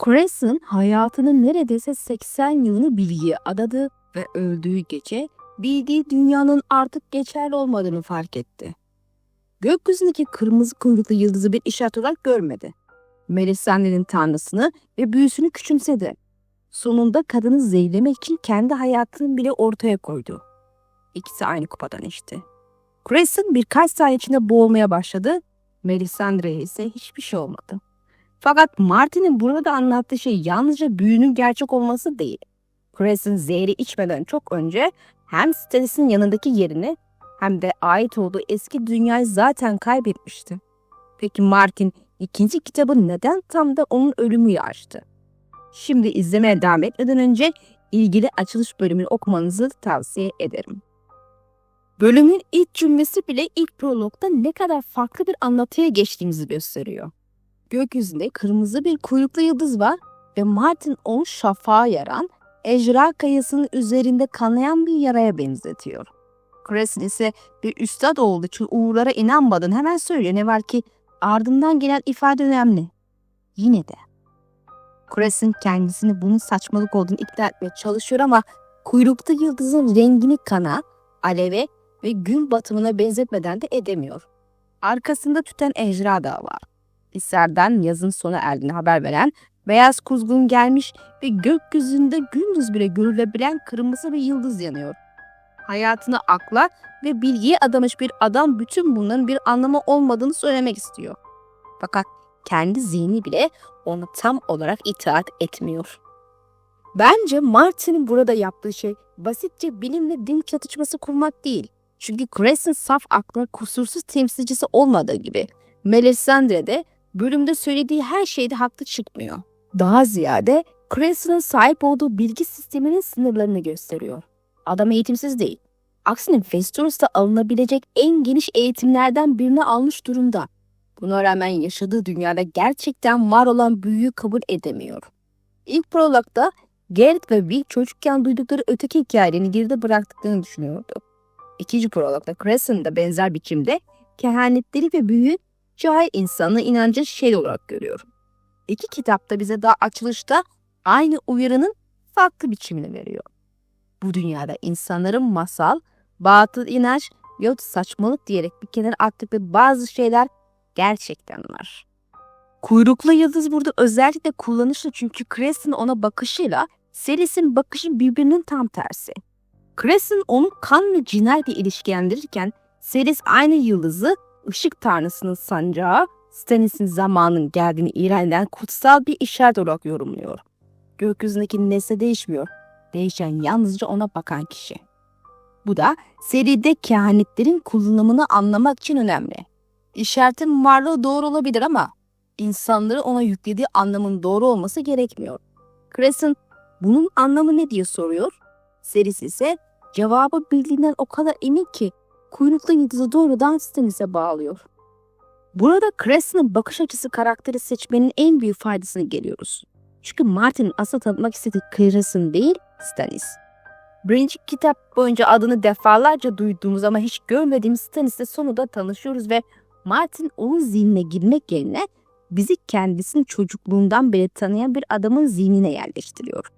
Crescent hayatının neredeyse 80 yılını bilgiye adadı ve öldüğü gece bildiği dünyanın artık geçerli olmadığını fark etti. Gökyüzündeki kırmızı kuyruklu yıldızı bir işaret olarak görmedi. Melisandre'nin tanrısını ve büyüsünü küçümsedi. Sonunda kadını zehirlemek için kendi hayatını bile ortaya koydu. İkisi aynı kupadan içti. Crescent birkaç saniye içinde boğulmaya başladı. Melisandre'ye ise hiçbir şey olmadı. Fakat Martin'in burada anlattığı şey yalnızca büyünün gerçek olması değil. Crescent zehri içmeden çok önce hem Stannis'in yanındaki yerini hem de ait olduğu eski dünyayı zaten kaybetmişti. Peki Martin ikinci kitabı neden tam da onun ölümüyle açtı? Şimdi izlemeye devam etmeden önce ilgili açılış bölümünü okumanızı tavsiye ederim. Bölümün ilk cümlesi bile ilk prologda ne kadar farklı bir anlatıya geçtiğimizi gösteriyor. Gökyüzünde kırmızı bir kuyruklu yıldız var ve Martin onu şafağa yaran, ejderha kayasının üzerinde kanayan bir yaraya benzetiyor. Crescent ise bir üstad olduğu için uğurlara inanmadığını hemen söylüyor. Ne var ki ardından gelen ifade önemli. Yine de. Crescent kendisini bunun saçmalık olduğunu ikna etmeye çalışıyor ama kuyruklu yıldızın rengini kana, aleve ve gün batımına benzetmeden de edemiyor. Arkasında tüten ejderha dağı var. Hisar'dan yazın sona erdiğini haber veren beyaz kuzgun gelmiş ve gökyüzünde gündüz bile görülebilen kırmızı bir yıldız yanıyor. Hayatını akla ve bilgiye adamış bir adam bütün bunların bir anlamı olmadığını söylemek istiyor. Fakat kendi zihni bile ona tam olarak itaat etmiyor. Bence Martin'in burada yaptığı şey basitçe bilimle din çatışması kurmak değil. Çünkü Crescent saf aklın kusursuz temsilcisi olmadığı gibi Melisandre de bölümde söylediği her şeyde haklı çıkmıyor. Daha ziyade Crescent'ın sahip olduğu bilgi sisteminin sınırlarını gösteriyor. Adam eğitimsiz değil. Aksine Westeros'ta alınabilecek en geniş eğitimlerden birini almış durumda. Buna rağmen yaşadığı dünyada gerçekten var olan büyüyü kabul edemiyor. İlk prologda Geralt ve Will çocukken duydukları öteki hikayelerini geride bıraktıklarını düşünüyordu. İkinci prologda Crescent'da benzer biçimde kehanetleri ve büyüyü cahil insanın inancı şey olarak görüyor. İki kitapta bize daha açılışta aynı uyarının farklı biçimini veriyor. Bu dünyada insanların masal, batıl inanç yahut saçmalık diyerek bir kenara attıkları bazı şeyler gerçekten var. Kuyruklu yıldız burada özellikle kullanışlı çünkü Crescent ona bakışıyla Stannis'in bakışı birbirinin tam tersi. Crescent onu kan ve cinayetle ilişkilendirirken Stannis aynı yıldızı ışık tanrısının sancağı, Stannis'in zamanın geldiğini ilan eden kutsal bir işaret olarak yorumluyor. Gökyüzündeki nesne değişmiyor. Değişen yalnızca ona bakan kişi. Bu da seride kehanetlerin kullanımını anlamak için önemli. İşaretin varlığı doğru olabilir ama insanları ona yüklediği anlamın doğru olması gerekmiyor. Crescent bunun anlamı ne diye soruyor. Stannis ise cevabı bildiğinden o kadar emin ki kuyruklu yıldızı doğrudan Stannis'e bağlıyor. Burada Crescent'ın bakış açısı karakteri seçmenin en büyük faydasını görüyoruz. Çünkü Martin'in asıl tanıtmak istediği Crescent değil, Stannis. Birinci kitap boyunca adını defalarca duyduğumuz ama hiç görmediğimiz Stannis'le sonunda tanışıyoruz ve Martin onun zihnine girmek yerine bizi kendisini çocukluğundan beri tanıyan bir adamın zihnine yerleştiriyor.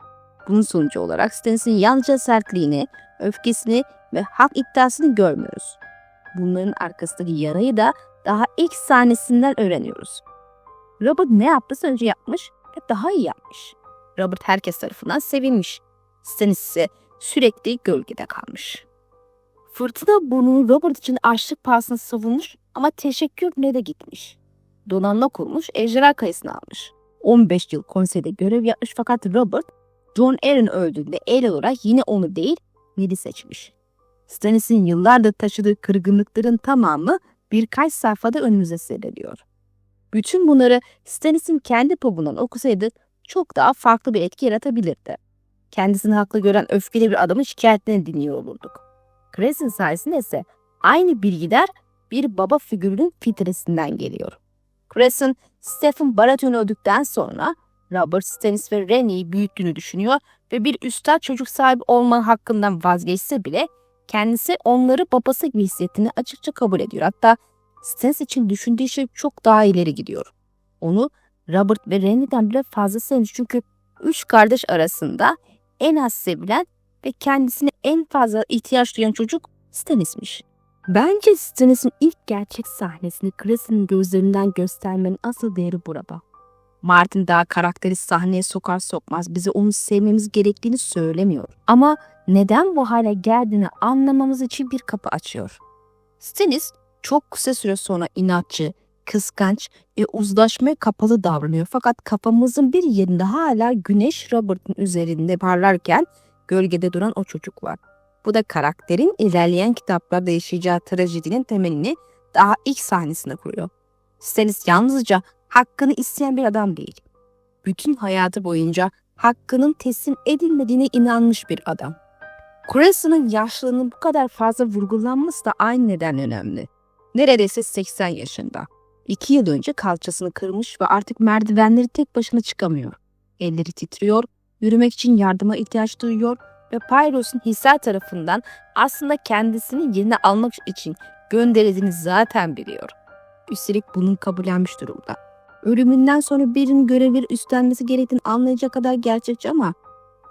Bunun sonucu olarak Stannis'in yalnızca sertliğini, öfkesini ve hak iddiasını görmüyoruz. Bunların arkasındaki yarayı da daha ilk sahnesinden öğreniyoruz. Robert ne yaptıysa önce yapmış ve daha iyi yapmış. Robert herkes tarafından sevilmiş. Stannis ise sürekli gölgede kalmış. Fırtına burnunu Robert için açlık pahasına savunmuş ama teşekkürle de gitmiş. Donanma kurmuş, ejderha kayısını almış. 15 yıl konseyde görev yapmış fakat Robert, Jon Arryn öldüğünde el olarak yine onu değil, Ned'i seçmiş. Stannis'in yıllardır taşıdığı kırgınlıkların tamamı birkaç sayfada önümüze seriliyor. Bütün bunları Stannis'in kendi pabuğundan okusaydı çok daha farklı bir etki yaratabilirdi. Kendisini haklı gören öfkeli bir adamın şikayetlerini dinliyor olurduk. Crescent sayesinde ise aynı bilgiler bir baba figürünün filtresinden geliyor. Crescent, Stephen Baratheon öldükten sonra Robert, Stannis ve Rhaeny'yi büyüttüğünü düşünüyor ve bir üstad çocuk sahibi olma hakkından vazgeçse bile kendisi onları babası gibi hissettiğini açıkça kabul ediyor. Hatta Stannis için düşündüğü şey çok daha ileri gidiyor. Onu Robert ve Rennie'den bile fazla sevmiş. Çünkü 3 kardeş arasında en az sevilen ve kendisine en fazla ihtiyaç duyan çocuk Stannis'miş. Bence Stannis'in ilk gerçek sahnesini Crasten'in gözlerinden göstermenin asıl değeri burada. Martin daha karakteri sahneye sokar sokmaz bize onu sevmemiz gerektiğini söylemiyor. Ama neden bu hale geldiğini anlamamız için bir kapı açıyor. Stannis çok kısa süre sonra inatçı, kıskanç ve uzlaşmaya kapalı davranıyor. Fakat kafamızın bir yerinde hala Güneş Robert'ın üzerinde parlarken gölgede duran o çocuk var. Bu da karakterin ilerleyen kitaplarda yaşayacağı trajedinin temelini daha ilk sahnesinde kuruyor. Stannis yalnızca hakkını isteyen bir adam değil. Bütün hayatı boyunca hakkının teslim edilmediğine inanmış bir adam. Crasten'ın yaşlılığının bu kadar fazla vurgulanması da aynı neden önemli. Neredeyse 80 yaşında. 2 yıl önce kalçasını kırmış ve artık merdivenleri tek başına çıkamıyor. Elleri titriyor, yürümek için yardıma ihtiyaç duyuyor ve Pyros'un Hisar tarafından aslında kendisini yerine almak için gönderildiğini zaten biliyor. Üstelik bunun kabullenmiş durumda. Ölümünden sonra birinin görevleri üstlenmesi gerektiğini anlayacak kadar gerçekçi ama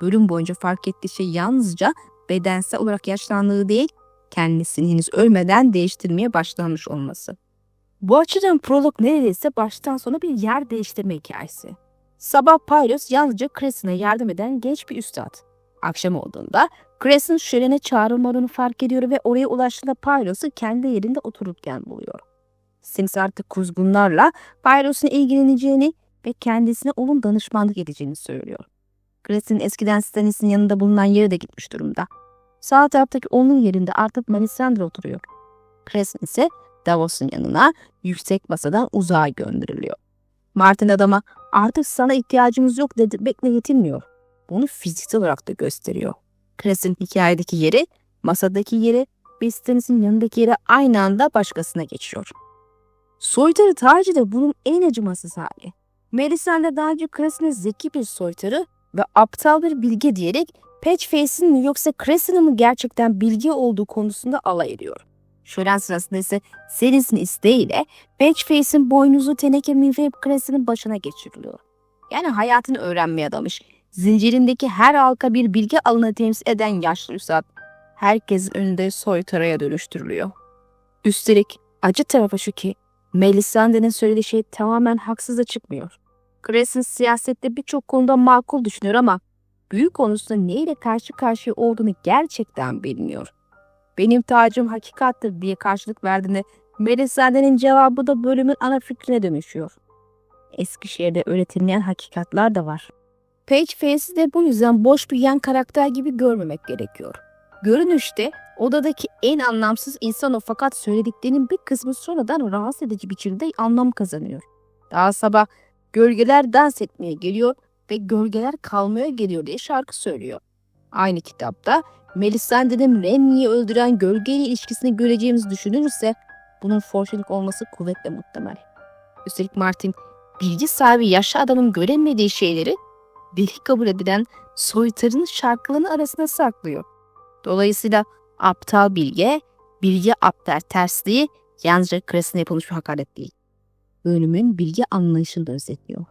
bölüm boyunca fark ettiği şey yalnızca bedensel olarak yaşlandığı değil, kendisini henüz ölmeden değiştirmeye başlamış olması. Bu açıdan prolog neredeyse baştan sona bir yer değiştirme hikayesi. Sabah Pyros yalnızca Crasten'a yardım eden genç bir üstad. Akşam olduğunda Creston şölene çağrılmadığını fark ediyor ve oraya ulaştığında Pyros'u kendi yerinde otururken buluyor. Stannis artık kuzgunlarla Pyros'un ilgileneceğini ve kendisine onun danışmanlık edeceğini söylüyor. Creston eskiden Stannis'in yanında bulunan yere de gitmiş durumda. Sağ taraftaki onun yerinde artık Melisandre oturuyor. Creston ise Davos'un yanına yüksek masadan uzağa gönderiliyor. Martin adama artık sana ihtiyacımız yok demekle yetinmiyor. Bunu fiziksel olarak da gösteriyor. Creston hikayedeki yeri, masadaki yeri ve Stannis'in yanındaki yeri aynı anda başkasına geçiyor. Soytarı tacı da bunun en acımasız hali. Melisandre daha önce Creston'e zeki bir soytarı ve aptal bir bilge diyerek Patchface'in mi yoksa Creston'ın mı gerçekten bilge olduğu konusunda alay ediyor. Şölen sırasında ise Stannis'in isteğiyle Patchface'in boynuzu teneke milfeyip Creston'ın başına geçiriliyor. Yani hayatını öğrenmeye adamış. Zincirindeki her halka bir bilgi alanı temsil eden yaşlı üstad herkesin önünde soytarıya dönüştürülüyor. Üstelik acı tarafı şu ki Melisandre'nin söylediği şey tamamen haksız da çıkmıyor. Creston siyasette birçok konuda makul düşünüyor ama büyük konusunda neyle karşı karşıya olduğunu gerçekten bilmiyor. Benim tacım hakikattir diye karşılık verdiğinde Melisandre'nin cevabı da bölümün ana fikrine dönüşüyor. Eskişehir'de öğretilmeyen hakikatlar da var. Patchface'i de bu yüzden boş bir yan karakter gibi görmemek gerekiyor. Görünüşte odadaki en anlamsız insan o fakat söylediklerinin bir kısmı sonradan rahatsız edici biçimde anlam kazanıyor. Daha sabah gölgeler dans etmeye geliyor ve gölgeler kalmaya geliyor diye şarkı söylüyor. Aynı kitapta Melisandre'nin Rennie'yi öldüren gölgeyle ilişkisini göreceğimizi düşünülürse bunun forşelik olması kuvvetle muhtemel. Üstelik Martin bilgi sahibi yaşlı adamın göremediği şeyleri deli kabul edilen soytarının şarkılarının arasına saklıyor. Dolayısıyla aptal bilge, bilge aptal tersliği yalnızca Creston'a yapılmış bir hakaret değil. Bölümün bilgi anlayışını da özetliyor.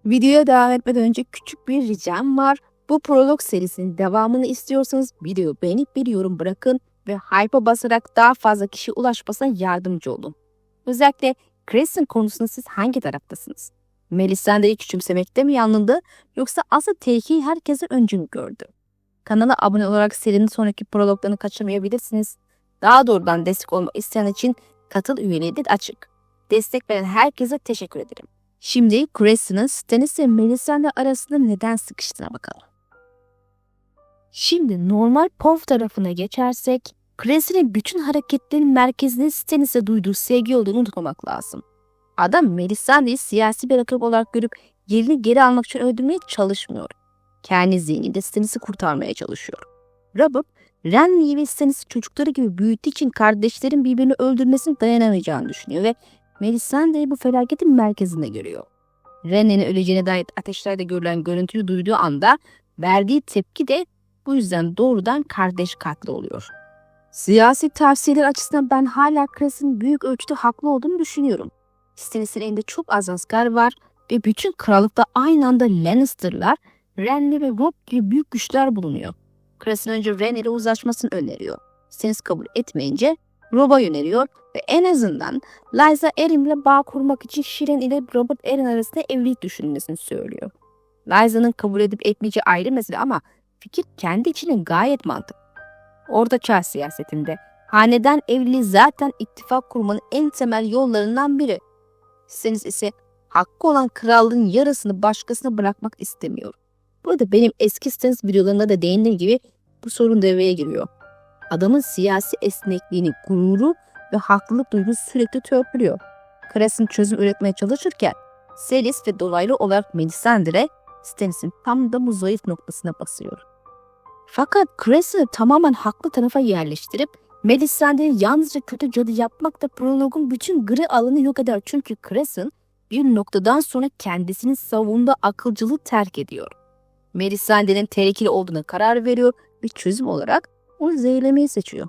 Videoya devam etmeden önce küçük bir ricam var. Bu prolog serisinin devamını istiyorsanız videoyu beğenip bir yorum bırakın ve hype'a basarak daha fazla kişiye ulaşmasına yardımcı olun. Özellikle Creston konusunda siz hangi taraftasınız? Melisandre'yi küçümsemekte mi yanıldı yoksa asıl tehlikeyi herkesten önce mi gördü? Kanala abone olarak serinin sonraki prologlarını kaçırmayabilirsiniz. Daha doğrudan destek olmak isteyen için katıl üyeliği de açık. Destek veren herkese teşekkür ederim. Şimdi Creston'ın Stannis ve Melisandre arasında neden sıkıştığına bakalım. Şimdi normal POV tarafına geçersek, Creston'ın bütün hareketlerinin merkezinde Stannis'e duyduğu sevgi olduğunu unutmamak lazım. Adam Melisandre'yi siyasi bir rakip olarak görüp yerini geri almak için öldürmeye çalışmıyor. Kendi zihninde Stannis'i kurtarmaya çalışıyor. Robert, Rennie ve Stannis'i çocukları gibi büyüttüğü için kardeşlerin birbirini öldürmesine dayanamayacağını düşünüyor ve Melisandre'yi bu felaketin merkezinde görüyor. Rennie'nin öleceğine dair ateşlerde görülen görüntüyü duyduğu anda verdiği tepki de bu yüzden doğrudan kardeş katli oluyor. Siyasi tavsiyeler açısından ben hala Creston'ın büyük ölçüde haklı olduğunu düşünüyorum. Stannis'in elinde çok az asker var ve bütün krallıkta aynı anda Lannister'lar, Renly ve Robb gibi büyük güçler bulunuyor. Kraliçe önce Renly ile uzlaşmasını öneriyor. Stannis kabul etmeyince Robb'a yöneliyor ve en azından Lysa Arryn ile bağ kurmak için Shiren ile Robert Arryn arasında evlilik düşünmesini söylüyor. Lysa'nın kabul edip etmeyeceği ayrı mesele ama fikir kendi içine gayet mantıklı. Orta Çağ siyasetinde hanedan evliliği zaten ittifak kurmanın en temel yollarından biri. Stannis ise hakkı olan krallığın yarısını başkasına bırakmak istemiyor. Burada benim eski Stannis videolarında da değindiğim gibi bu sorun devreye giriyor. Adamın siyasi esnekliğini, gururu ve haklılık duygusu sürekli törpülüyor. Kraliçe çözüm üretmeye çalışırken Stannis ve dolaylı olarak Melisandre Stannis'in tam da bu zayıf noktasına basıyor. Fakat Cressen'ı tamamen haklı tarafa yerleştirip Melisandre'yi yalnızca kötü cadı yapmak da prologun bütün gri alanı yok eder. Çünkü Cressen bir noktadan sonra kendisini savunduğu akılcılığı terk ediyor. Melisandre'nin tehlikeli olduğuna karar veriyor ve çözüm olarak onu zehirlemeyi seçiyor.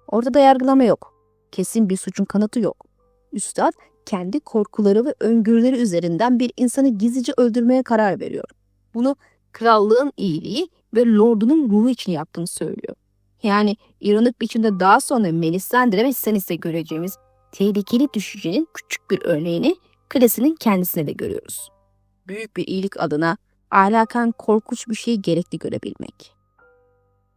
Ortada yargılama yok. Kesin bir suçun kanıtı yok. Üstad kendi korkuları ve öngörüleri üzerinden bir insanı gizlice öldürmeye karar veriyor. Bunu krallığın iyiliği ve lordunun ruhu için yaptığını söylüyor. Yani ironik biçimde daha sonra Melisandre ve Stannis'te göreceğimiz tehlikeli düşüncenin küçük bir örneğini Cressen'in kendisine de görüyoruz. Büyük bir iyilik adına ahlaken korkunç bir şeyi gerekli görebilmek.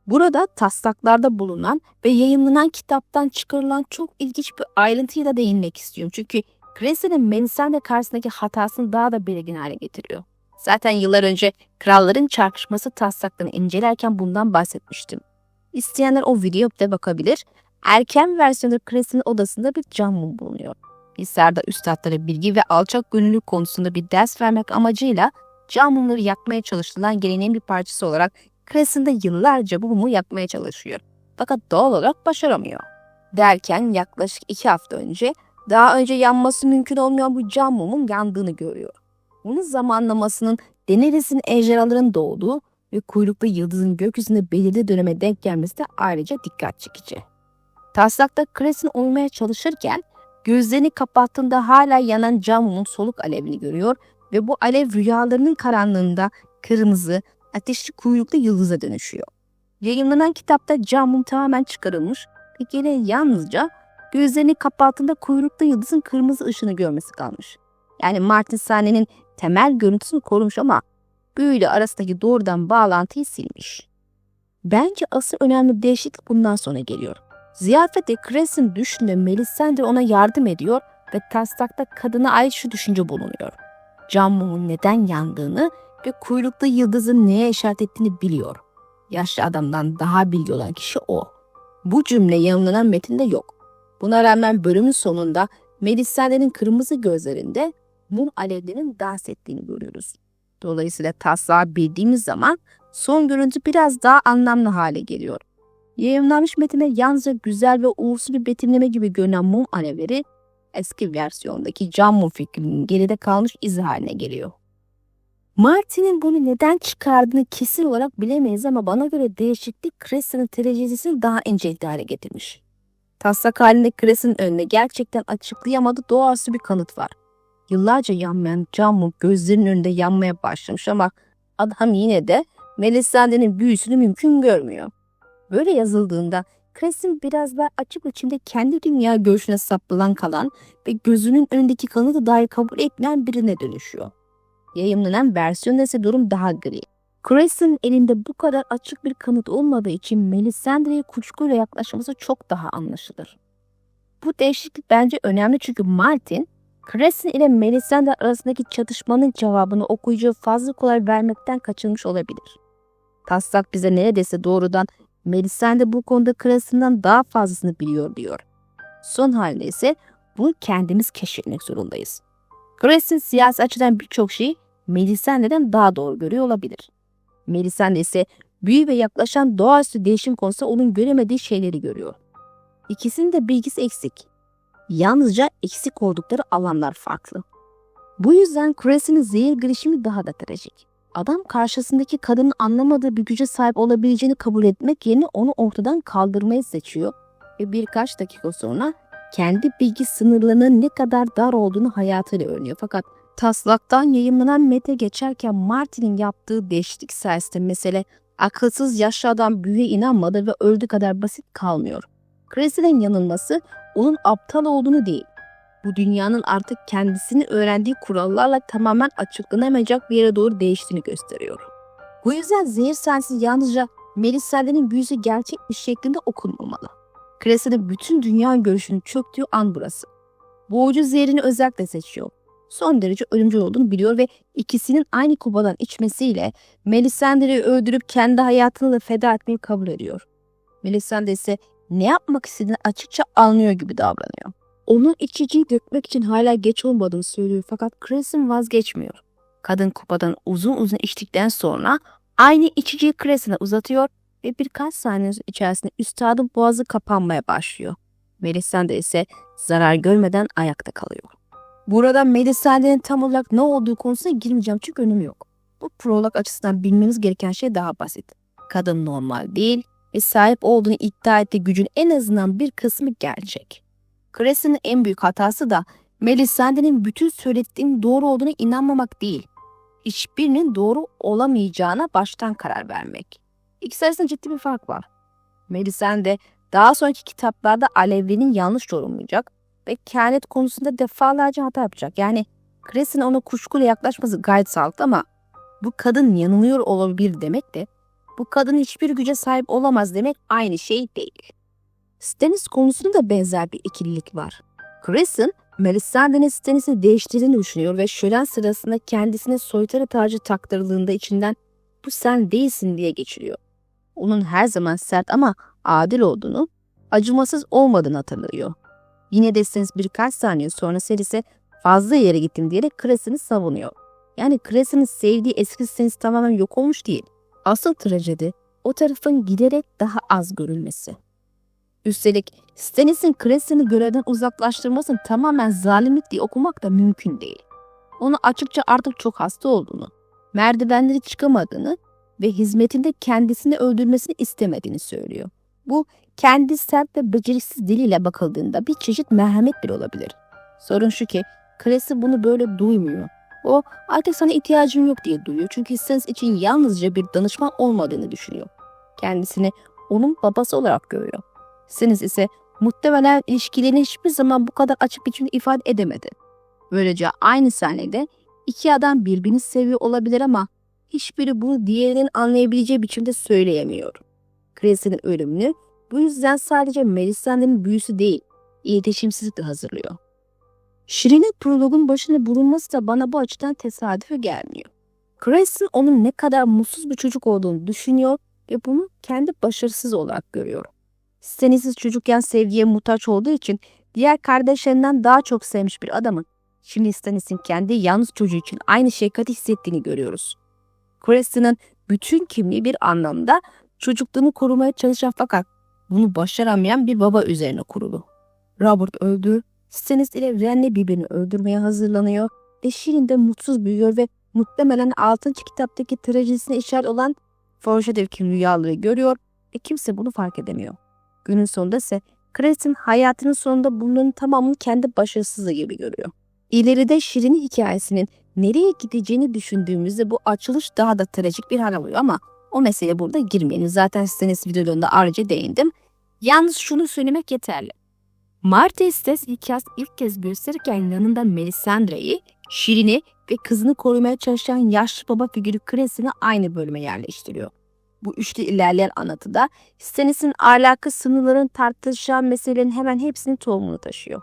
Burada taslaklarda bulunan ve yayınlanan kitaptan çıkarılan çok ilginç bir ayrıntıyı da değinmek istiyorum. Çünkü Cressen'in Melisandre karşısındaki hatasını daha da belirgin hale getiriyor. Zaten yıllar önce Kralların Çarpışması taslaklarını incelerken bundan bahsetmiştim. İsteyenler o videoya bakabilir. Erken versiyonda Cressen'in odasında bir cam mum bulunuyor. Hisar'da üstadlara bilgi ve alçak gönüllülük konusunda bir ders vermek amacıyla cam mumları yakmaya çalışılan geleneğin bir parçası olarak Crescent de yıllarca bu mumu yakmaya çalışıyor. Fakat doğal olarak başaramıyor. Derken yaklaşık 2 hafta önce daha önce yanması mümkün olmayan bu cam mumun yandığını görüyor. Bunun zamanlamasının Daenerys'in ejderhaların doğduğu ve kuyruklu yıldızın gökyüzünde belirli döneme denk gelmesi de ayrıca dikkat çekici. Taslakta Crescent uyumaya çalışırken gözlerini kapattığında hala yanan cam mumun soluk alevini görüyor ve bu alev rüyalarının karanlığında kırmızı, ateşli kuyruklu yıldıza dönüşüyor. Yayınlanan kitapta cam mum tamamen çıkarılmış ve geriye yalnızca gözlerini kapattığında kuyruklu yıldızın kırmızı ışını görmesi kalmış. Yani Martin sahnenin temel görüntüsünü korumuş ama büyüyle arasındaki doğrudan bağlantıyı silmiş. Bence asıl önemli değişiklik bundan sonra geliyor. Ziyafette Crescent düşünde Melisandre ona yardım ediyor ve taslakta kadına ait şu düşünce bulunuyor. Cam mumun neden yandığını ve kuyruklu yıldızın neye işaret ettiğini biliyor. Yaşlı adamdan daha bilgi olan kişi o. Bu cümle yayınlanan metinde yok. Buna rağmen bölümün sonunda Melisandre'nin kırmızı gözlerinde mum alevlerinin dans ettiğini görüyoruz. Dolayısıyla taslağı bildiğimiz zaman son görüntü biraz daha anlamlı hale geliyor. Yayınlanmış metine yalnızca güzel ve uğursuz bir betimleme gibi görünen mum alevleri eski versiyondaki cam mum fikrinin geride kalmış izi haline geliyor. Martin'in bunu neden çıkardığını kesin olarak bilemeyiz ama bana göre değişiklik Cressen'in trajedisini daha incelikli hale getirmiş. Taslak halinde Cressen'in önüne gerçekten açıklayamadığı doğaüstü bir kanıt var. Yıllarca yanmayan cam mum gözlerinin önünde yanmaya başlamış ama adam yine de Melisandre'nin büyüsünü mümkün görmüyor. Böyle yazıldığında Crescent biraz daha açık biçimde kendi dünya görüşüne saplanılan kalan ve gözünün önündeki kanıtı dahi kabul etmeyen birine dönüşüyor. Yayımlanan versiyonda ise durum daha gri. Crescent'in elinde bu kadar açık bir kanıt olmadığı için Melisandre'ye kuşkuyla yaklaşması çok daha anlaşılır. Bu değişiklik bence önemli çünkü Martin, Crescent ile Melisandre arasındaki çatışmanın cevabını okuyucuya fazla kolay vermekten kaçınmış olabilir. Taslak bize neredeyse doğrudan Melisandre bu konuda Crescent'dan daha fazlasını biliyor diyor. Son halde ise bunu kendimiz keşfetmek zorundayız. Crescent siyasi açıdan birçok şeyi Melisandre'den daha doğru görüyor olabilir. Melisandre ise büyü ve yaklaşan doğaüstü değişim konusunda onun göremediği şeyleri görüyor. İkisinin de bilgisi eksik. Yalnızca eksik oldukları alanlar farklı. Bu yüzden Crescent'in zehir girişimi daha da trajik. Adam karşısındaki kadının anlamadığı bir güce sahip olabileceğini kabul etmek yerine onu ortadan kaldırmayı seçiyor ve birkaç dakika sonra kendi bilgi sınırlarının ne kadar dar olduğunu hayatıyla öğreniyor. Fakat Taslaktan yayımlanan metne geçerken Martin'in yaptığı değişiklik sayesinde mesele akılsız yaşlı adam büyüye inanmadı ve öldüğü kadar basit kalmıyor. Cressy'nin yanılması onun aptal olduğunu değil, bu dünyanın artık kendisini öğrendiği kurallarla tamamen açıklanamayacak bir yere doğru değiştiğini gösteriyor. Bu yüzden zehir sahnesi yalnızca Melisandre'nin büyüsü gerçekmiş şeklinde okunmamalı. Cressy'nin bütün dünya görüşünün çöktüğü an burası. Boğucu zehrini özellikle seçiyor. Son derece ölümcül olduğunu biliyor ve ikisinin aynı kubadan içmesiyle Melisandre'yi öldürüp kendi hayatını da feda etmeyi kabul ediyor. Melisandre ise ne yapmak istediğini açıkça anlıyor gibi davranıyor. Onun içiciyi dökmek için hala geç olmadığını söylüyor fakat Cressy vazgeçmiyor. Kadın kupadan uzun uzun içtikten sonra aynı içiciyi Cressy'ne uzatıyor ve birkaç saniye içerisinde üstadın boğazı kapanmaya başlıyor. Melisandre ise zarar görmeden ayakta kalıyor. Burada Melisandre'nin tam olarak ne olduğu konusuna girmeyeceğim çünkü önemi yok. Bu prolog açısından bilmeniz gereken şey daha basit. Kadın normal değil ve sahip olduğunu iddia ettiği gücün en azından bir kısmı gerçek. Cressy'nin en büyük hatası da Melisandre'nin bütün söylediğinin doğru olduğuna inanmamak değil, hiçbirinin doğru olamayacağına baştan karar vermek. İkisi arasında ciddi bir fark var. Melisandre daha sonraki kitaplarda alevlerini yanlış yorumlayacak ve kehanet konusunda defalarca hata yapacak. Yani Cressy'nin ona kuşkuyla yaklaşması gayet sağlıklı ama bu kadın yanılıyor olabilir demek de bu kadın hiçbir güce sahip olamaz demek aynı şey değil. Stannis konusunda da benzer bir ikililik var. Cresson, Melisandre'nin Stannis'i değiştirdiğini düşünüyor ve şölen sırasında kendisine soytarı tacı taktırıldığında içinden bu sen değilsin diye geçiriyor. Onun her zaman sert ama adil olduğunu, acımasız olmadığını hatırlıyor. Yine de Stannis birkaç saniye sonra Stannis'e fazla yere gittim diyerek Cresson'ı savunuyor. Yani Cresson'ın sevdiği eski Stannis tamamen yok olmuş değil. Asıl trajedi o tarafın giderek daha az görülmesi. Üstelik Stannis'in Cressy'ni görevden uzaklaştırmasını tamamen zalimlik diye okumak da mümkün değil. Onu açıkça artık çok hasta olduğunu, merdivenleri çıkamadığını ve hizmetinde kendisini öldürmesini istemediğini söylüyor. Bu kendi sert ve beceriksiz diliyle bakıldığında bir çeşit merhamet bile olabilir. Sorun şu ki Cressy bunu böyle duymuyor. O artık sana ihtiyacım yok diye duyuyor çünkü Stannis için yalnızca bir danışman olmadığını düşünüyor. Kendisini onun babası olarak görüyor. Stannis ise muhtemelen ilişkilerini hiçbir zaman bu kadar açık biçimde ifade edemedi. Böylece aynı sahnede iki adam birbirini seviyor olabilir ama hiçbiri bunu diğerinin anlayabileceği biçimde söyleyemiyor. Cressy'nin ölümünü bu yüzden sadece Melisandre'nin büyüsü değil, iletişimsizlik de hazırlıyor. Shireen'in prologun başında bulunması da bana bu açıdan tesadüfe gelmiyor. Cressy onun ne kadar mutsuz bir çocuk olduğunu düşünüyor ve bunu kendi başarısız olarak görüyor. Stannis'i çocukken sevgiye muhtaç olduğu için diğer kardeşlerinden daha çok sevmiş bir adamın şimdi Stannis'in kendi yalnız çocuğu için aynı şefkati hissettiğini görüyoruz. Cressy'nin bütün kimliği bir anlamda çocukluğunu korumaya çalışan fakat bunu başaramayan bir baba üzerine kurulu. Robert öldü, Stannis ile Renly birbirini öldürmeye hazırlanıyor ve Shireen de mutsuz büyüyor ve muhtemelen 6. kitaptaki trajedisine işaret olan Foreshadowing rüyaları görüyor ve kimse bunu fark edemiyor. Günün sonunda ise Cressy'nin hayatının sonunda bunların tamamını kendi başarısızlığı gibi görüyor. İleride Shireen'in hikayesinin nereye gideceğini düşündüğümüzde bu açılış daha da trajik bir hal alıyor ama o meseleye burada girmeyelim. Zaten Stannis videolarında ayrıca değindim. Yalnız şunu söylemek yeterli. Marty Stannis hikayesi ilk kez gösterirken yanında Melisandre'yi, Shireen'i ve kızını korumaya çalışan yaşlı baba figürü Cressy'ni aynı bölüme yerleştiriyor. Bu üçlü ilerleyen anlatıda Stannis'in ahlakı sınırların tartışılan meselelerin hemen hepsinin tohumunu taşıyor.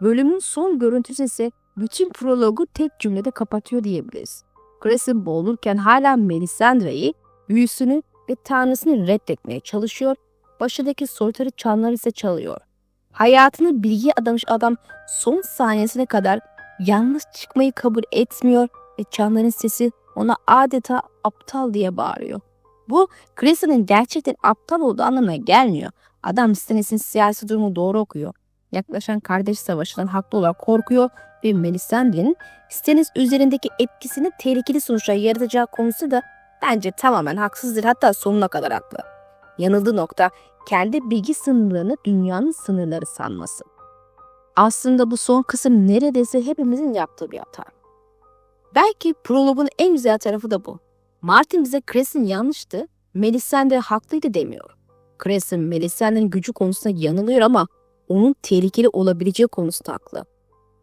Bölümün son görüntüsü ise bütün prologu tek cümlede kapatıyor diyebiliriz. Cressy boğulurken hala Melisandre'yi, büyüsünü ve tanrısını reddetmeye çalışıyor, başındaki soytarı çanları ise çalıyor. Hayatını bilgiye adamış adam son saniyesine kadar yalnız çıkmayı kabul etmiyor ve çanların sesi ona adeta aptal diye bağırıyor. Bu Cressy'nin gerçekten aptal olduğu anlamına gelmiyor. Adam Stannis'in siyasi durumu doğru okuyor. Yaklaşan kardeş savaşından haklı olarak korkuyor ve Melisandre'nin Stannis üzerindeki etkisini tehlikeli sonuçlar yaratacağı konusu da bence tamamen haksızdır, hatta sonuna kadar haklı. Yanıldığı nokta kendi bilgi sınırlarını dünyanın sınırları sanması. Aslında bu son kısım neredeyse hepimizin yaptığı bir hata. Belki prologun en güzel tarafı da bu. Martin bize Cres'in yanlıştı, Melisandre haklıydı demiyor. Cres'in Melisandre'nin gücü konusunda yanılıyor ama onun tehlikeli olabileceği konusunda haklı.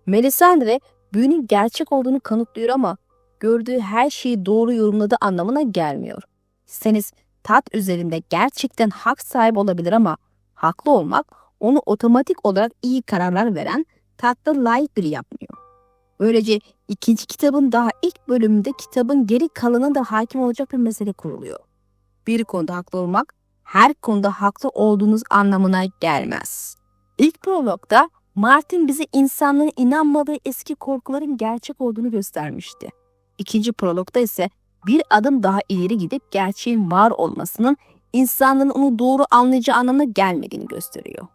Melisandre büyünün gerçek olduğunu kanıtlıyor ama gördüğü her şeyi doğru yorumladığı anlamına gelmiyor. Stannis tat üzerinde gerçekten hak sahibi olabilir ama haklı olmak onu otomatik olarak iyi kararlar veren, tahta layık biri yapmıyor. Böylece ikinci kitabın daha ilk bölümünde kitabın geri kalanına da hakim olacak bir mesele kuruluyor. Bir konuda haklı olmak her konuda haklı olduğunuz anlamına gelmez. İlk prologda Martin bize insanların inanmadığı eski korkuların gerçek olduğunu göstermişti. İkinci prologda ise bir adım daha ileri gidip gerçeğin var olmasının insanların onu doğru anlayacağı anlamına gelmediğini gösteriyor.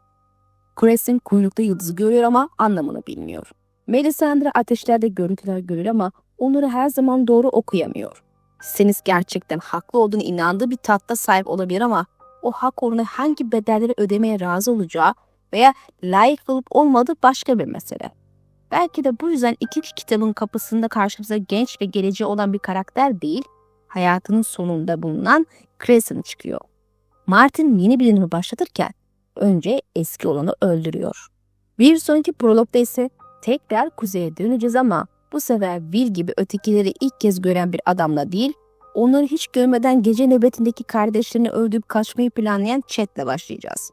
Cres'in kuyrukta yıldızı görüyor ama anlamını bilmiyor. Melisandre ateşlerde görüntüler görür ama onları her zaman doğru okuyamıyor. Stannis gerçekten haklı olduğunu inandığı bir tahta sahip olabilir ama o hak uğruna hangi bedelleri ödemeye razı olacağı veya layık olup olmadığı başka bir mesele. Belki de bu yüzden ikinci kitabın kapısında karşımıza genç ve geleceği olan bir karakter değil, hayatının sonunda bulunan Crescent çıkıyor. Martin yeni bir dönemi başlatırken önce eski olanı öldürüyor. Bir sonraki prologda ise tekrar kuzeye döneceğiz ama bu sefer Will gibi ötekileri ilk kez gören bir adamla değil, onları hiç görmeden gece nöbetindeki kardeşlerini öldürüp kaçmayı planlayan Chat'le başlayacağız.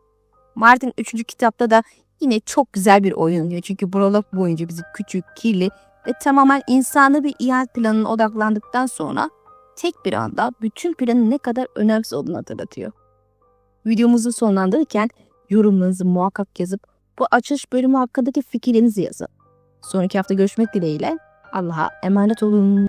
Martin 3. kitapta da yine çok güzel bir oyun oynuyor. Çünkü prolog boyunca bizi küçük, kirli ve tamamen insani bir ihanet planına odaklandıktan sonra tek bir anda bütün planın ne kadar önemsiz olduğunu hatırlatıyor. Videomuzu sonlandırırken yorumlarınızı muhakkak yazıp bu açılış bölümü hakkındaki fikirlerinizi yazın. Sonraki hafta görüşmek dileğiyle. Allah'a emanet olun.